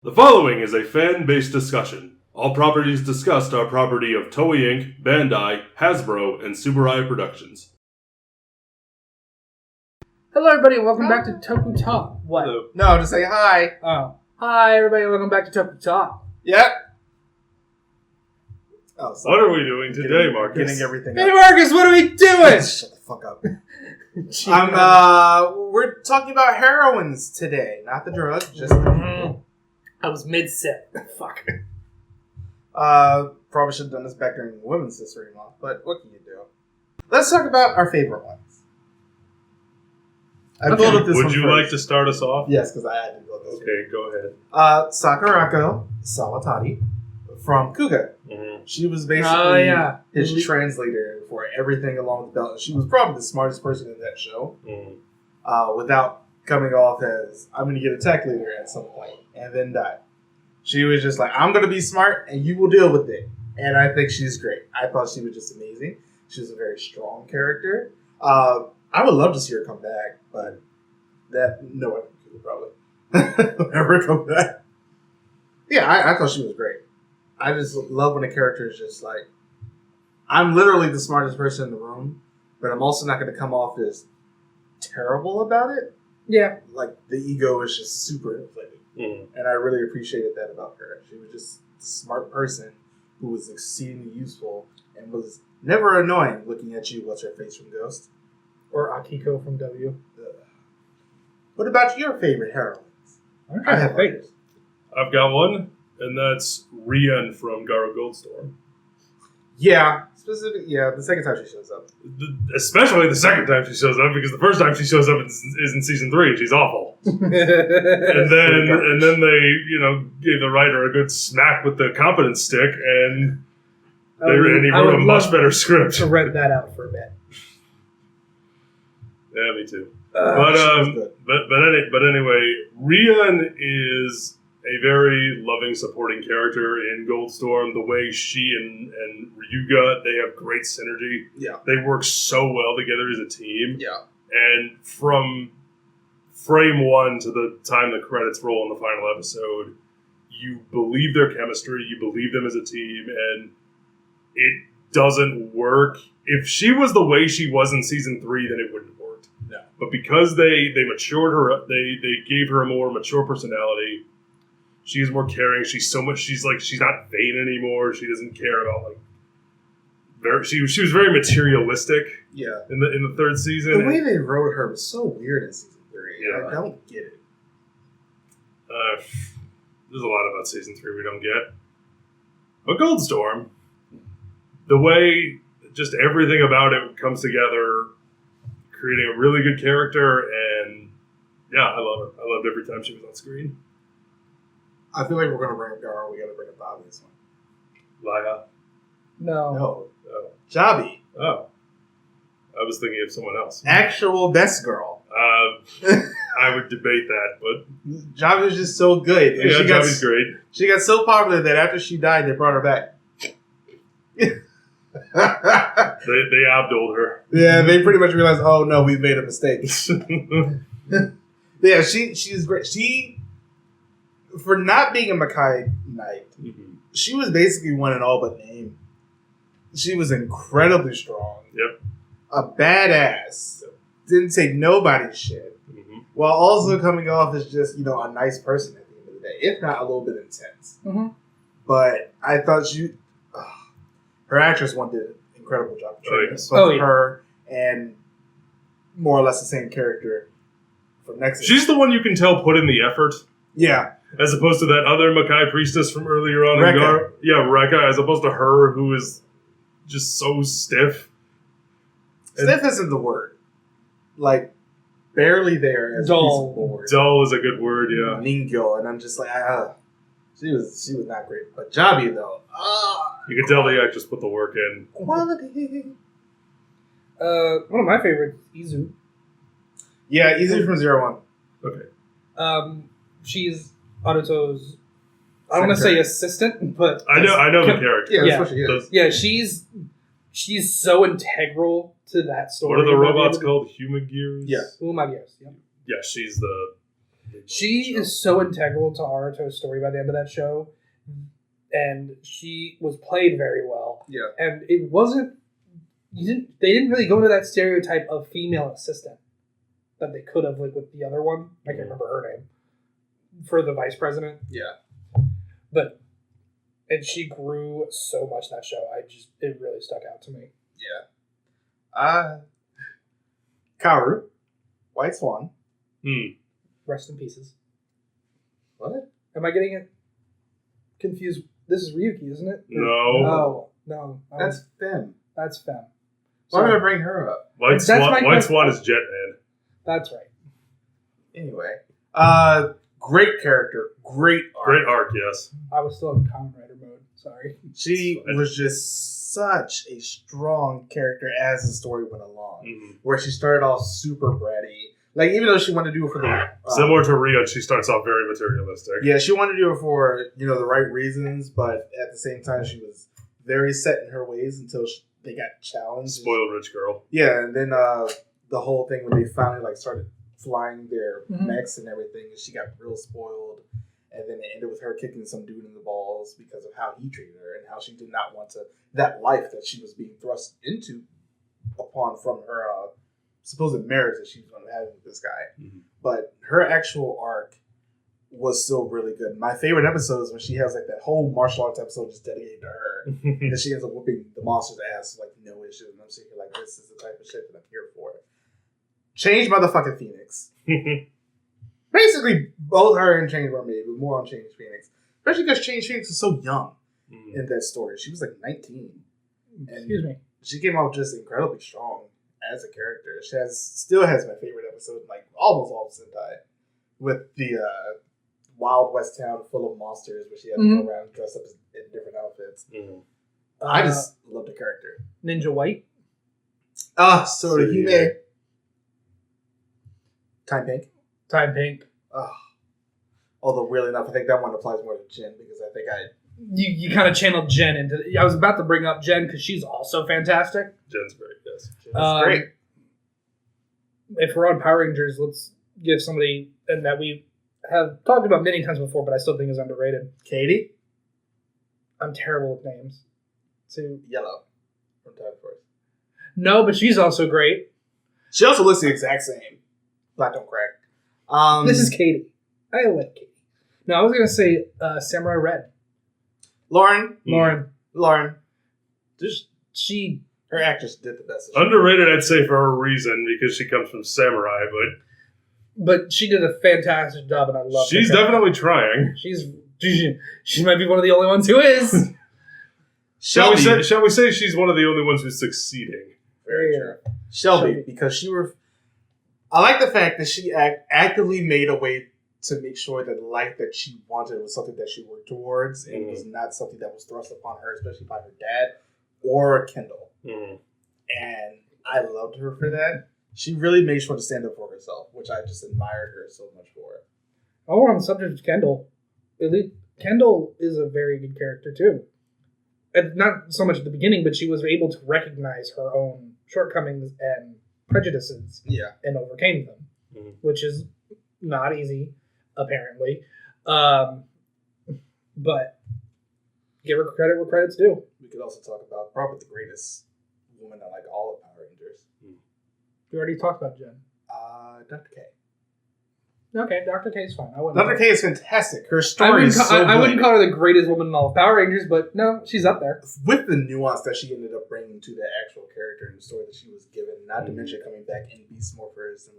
The following is a fan-based discussion. All properties discussed are property of Toei Inc., Bandai, Hasbro, and Tsuburaya Productions. Hello, everybody, and welcome back to Tokutalk. What? Hello. No, to say hi. Oh. Hi, everybody, welcome back to Tokutalk. Yep. Oh, What are we doing today, Marcus? Getting everything Hey, up. Marcus, what are we doing? Shut the fuck up. We're talking about heroines today. Not the drug, just the people. I was mid-sip. Fuck. Probably should have done this back during Women's History Month, but what can you do? Let's talk about our favorite ones. I built up this Would one you first. like to start us off? Yes, because I had to build this one. Okay, go ahead. Sakurako Salati from Kuga. Mm-hmm. She was basically his Mhm. translator for everything along the belt. She was probably the smartest person in that show, without coming off as, I'm going to get a tech leader at some point and then die. She was just like, I'm going to be smart and you will deal with it. And I think she's great. I thought she was just amazing. She was a very strong character. I would love to see her come back, but no one could probably ever come back. Yeah, I thought she was great. I just love when a character is just like, I'm literally the smartest person in the room, but I'm also not going to come off as terrible about it. Yeah. Like, the ego is just super inflated. And I really appreciated that about her. She was just a smart person who was exceedingly useful and was never annoying looking at you. What's her face from Ghost? Or Akiko from W. What about your favorite heroines? I have others. I've got one, and that's Rian from Garo Goldstorm. Yeah, the second time she shows up. Especially the second time she shows up, because the first time she shows up is in season 3, and she's awful. and then they, gave the writer a good smack with the competence stick, and he wrote a much better script. To read that out for a bit. Yeah, me too. But anyway, Rian is a very loving, supporting character in Goldstorm. The way she and Ryuga, they have great synergy. Yeah. They work so well together as a team. Yeah. And from frame 1 to the time the credits roll in the final episode, you believe their chemistry, you believe them as a team, and it doesn't work. If she was the way she was in season 3, then it wouldn't have worked. No. But because they matured her, they gave her a more mature personality. She's more caring. She's not vain anymore. She doesn't care about she was very materialistic. Yeah. In the third season. The way they wrote her was so weird in season 3. Yeah. I don't get it. There's a lot about season 3 we don't get. But Goldstorm, the way just everything about it comes together, creating a really good character, and yeah, I love her. I loved every time she was on screen. I feel like we're going to bring up Garo. We got to bring up the obvious one. Laya. No. Oh. Jabi. Oh. I was thinking of someone else. Actual best girl. I would debate that, but Jabi was just so good. And yeah, Jabi's great. She got so popular that after she died, they brought her back. They Abduled her. Yeah, they pretty much realized, oh no, we've made a mistake. Yeah, she's great. She, for not being a Makai Knight, she was basically one in all but name. She was incredibly strong. Yep. A badass. Didn't take nobody's shit. While also coming off as just, a nice person at the end of the day. If not a little bit intense. But I thought her actress one did an incredible job. Her and more or less the same character from Nexus. She's the one you can tell put in the effort. Yeah. As opposed to that other Makai priestess from earlier on in Garo. Yeah, Rekka, as opposed to her who is just so stiff. Stiff isn't the word. Like, barely there as dull. A piece of board. Dull is a good word, yeah. Ningyo, and I'm just like, she was not great. But Jabi, though, you can tell the actress put the work in. Quality. One of my favorites, Izu. Yeah, Izu from 01. Okay. She's Aruto's, I don't want to say assistant, but I know the character. Yeah, that's what she is. Yeah, she's so integral to that story. What are the robots called? Human gears? Yeah. Umagears. Yeah. Yeah, she's the She is so integral to Aruto's story by the end of that show, and she was played very well. Yeah. And it wasn't. They didn't really go into that stereotype of female assistant that they could have, like with the other one. I can't remember her name for the vice president. Yeah. And she grew so much in that show. It really stuck out to me. Yeah. Kaoru, White Swan. Rest in pieces. What? Am I getting it confused? This is Ryuki, isn't it? No. Oh, no. That's Fem. That's Fem. Why did I bring her up? White Swan is Jetman. That's right. Anyway. Great character. Great arc. Great arc, yes. I was still in Kamen Rider mode. Sorry. She was just such a strong character as the story went along. Where she started off super bratty. Like, even though she wanted to do it for the... Similar to Rio, she starts off very materialistic. Yeah, she wanted to do it for, the right reasons, but at the same time, she was very set in her ways until they got challenged. Spoiled rich girl. Yeah, and then the whole thing when they finally, started flying their mechs and everything, she got real spoiled. And then it ended with her kicking some dude in the balls because of how he treated her and how she did not want that life that she was being thrust into from her supposed marriage that she was going to have with this guy. But her actual arc was still really good. My favorite episode is when she has that whole martial arts episode just dedicated to her. And she ends up whooping the monster's ass no issue. And I'm sitting here this is the type of shit that I'm here for. Change motherfucking Phoenix. Basically, both her and Change were made, but more on Change Phoenix. Especially because Change Phoenix was so young in that story. She was 19. And Excuse me. She came out just incredibly strong as a character. She still has my favorite episode, almost all of Sentai, with the Wild West town full of monsters where she had to go around dressed up in different outfits. I just love the character. Ninja White. Hime. Time Pink. Time Pink. Although, really enough, I think that one applies more to Jin because I think You kind of channeled Jen into... I was about to bring up Jen because she's also fantastic. Jen's great, yes. Jen's great. If we're on Power Rangers, let's give somebody... And that we have talked about many times before, but I still think is underrated. Katie? I'm terrible with names. Yellow. From Time Force. No, but she's also great. She also looks the exact same. Black don't crack. This is Katie. I like Katie. No, I was going to say Samurai Red. Lauren. Her actress did the best. Underrated, I'd say, for her reason, because she comes from Samurai, but she did a fantastic job, and I love her. She's definitely trying. She might be one of the only ones who is. Shall we say she's one of the only ones who's succeeding? Very true. Shelby, because I like the fact that she actively made a way to make sure that the life that she wanted was something that she worked towards and was not something that was thrust upon her, especially by her dad or Kendall. And I loved her for that. She really made sure to stand up for herself, which I just admired her so much for. Oh, on the subject of Kendall, Kendall is a very good character too. And not so much at the beginning, but she was able to recognize her own shortcomings and prejudices and overcame them, which is not easy, apparently. But give her credit where credit's due. We could also talk about probably the greatest woman I like all of Power Rangers. We already talked about Jen. Dr. K. Okay, Dr. K is fine. Dr. K is fantastic. Her story is so good. I wouldn't call her the greatest woman in all of Power Rangers, but no, she's up there. With the nuance that she ended up bringing to the actual character and the story that she was given, not to mention coming back in Beast Morphers and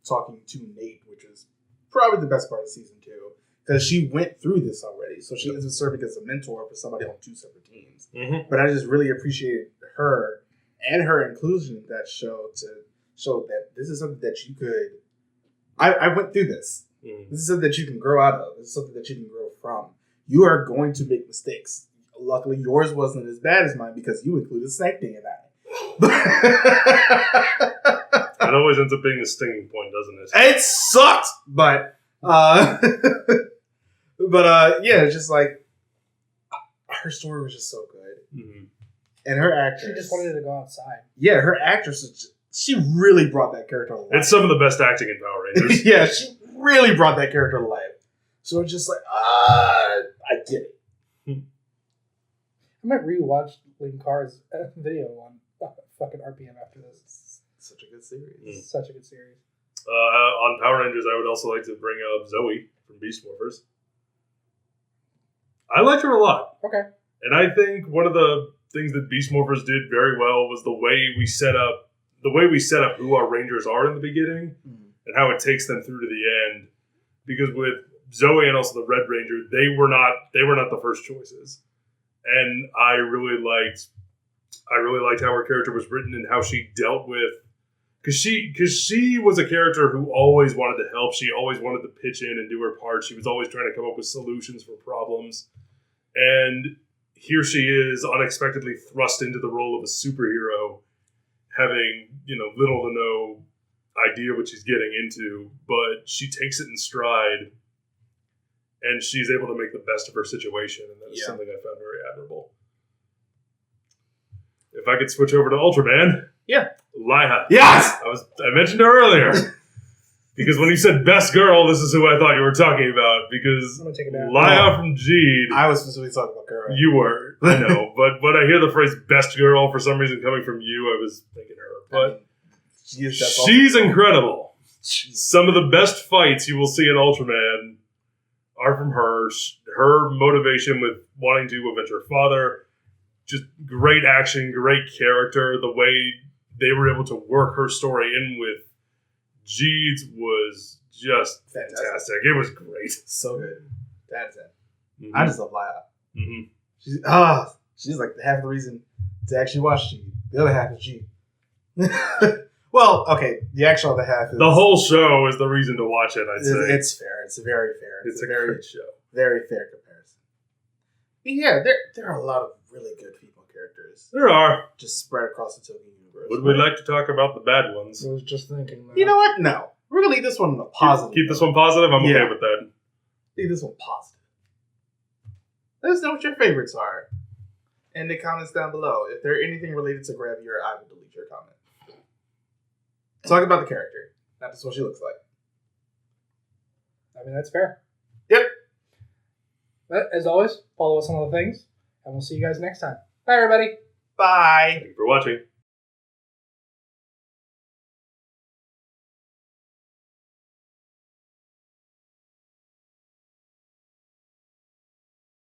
talking to Nate, which is probably the best part of season 2. Because she went through this already. So she isn't serving as a mentor for somebody on 2 separate teams. But I just really appreciated her and her inclusion in that show to show that this is something that you could... I went through this. This is something that you can grow out of. This is something that you can grow from. You are going to make mistakes. Luckily, yours wasn't as bad as mine because you included Snake Day in that. It always ends up being a stinging point, doesn't it? It sucked! But it's just her story was just so good. And her actress... She just wanted to go outside. Yeah, her actress, she really brought that character alive. It's some of the best acting in Power Rangers. Yeah, she really brought that character to life. So it's just like, I get it. I might rewatch Linkar's video on fucking RPM after this. Such a good series. Such a good series. On Power Rangers, I would also like to bring up Zoe from Beast Morphers. I liked her a lot. Okay. And I think one of the things that Beast Morphers did very well was the way we set up who our Rangers are in the beginning and how it takes them through to the end. Because with Zoe and also the Red Ranger, they were not the first choices. And I really liked how her character was written and how she dealt with, because she was a character who always wanted to help. She always wanted to pitch in and do her part. She was always trying to come up with solutions for problems. And here she is, unexpectedly thrust into the role of a superhero, having, little to no idea what she's getting into, but she takes it in stride, and she's able to make the best of her situation, and that's something I found very admirable. If I could switch over to Ultraman. Yeah. Laiha. Yes! I mentioned her earlier. Because when you said best girl, this is who I thought you were talking about. Because I'm gonna take it down. Laiha from Jeed. I was specifically talking about Garo. You were, I know. But when I hear the phrase best girl, for some reason coming from you, I was thinking her. But she's incredible. Some of the best fights you will see in Ultraman are from her. Her motivation with wanting to avenge her father. Just great action, great character. The way they were able to work her story in with Jeed's was just fantastic. It was great. So good. That's it. Mm-hmm. I just love Laiha. Mm-hmm. She's like half the reason to actually watch Jeed. The other half is Jeed. Well, okay. The actual other half is... The whole show is the reason to watch it, I'd say. It's fair. It's very fair. It's a very good show. Very fair comparison. But yeah, there are a lot of really good female characters. There are. Just spread across the Toku universe. Would we like to talk about the bad ones? I was just thinking that. You know what? No. We're going to leave this one positive. Keep this one positive? I'm okay with that. Leave this one positive. Let us know what your favorites are in the comments down below. If there anything related to Gravier, I will delete your comment. Talk about the character, not just what she looks like. I mean, that's fair. Yep. But as always, follow us on all the things, and we'll see you guys next time. Bye, everybody. Bye. Thank you for watching.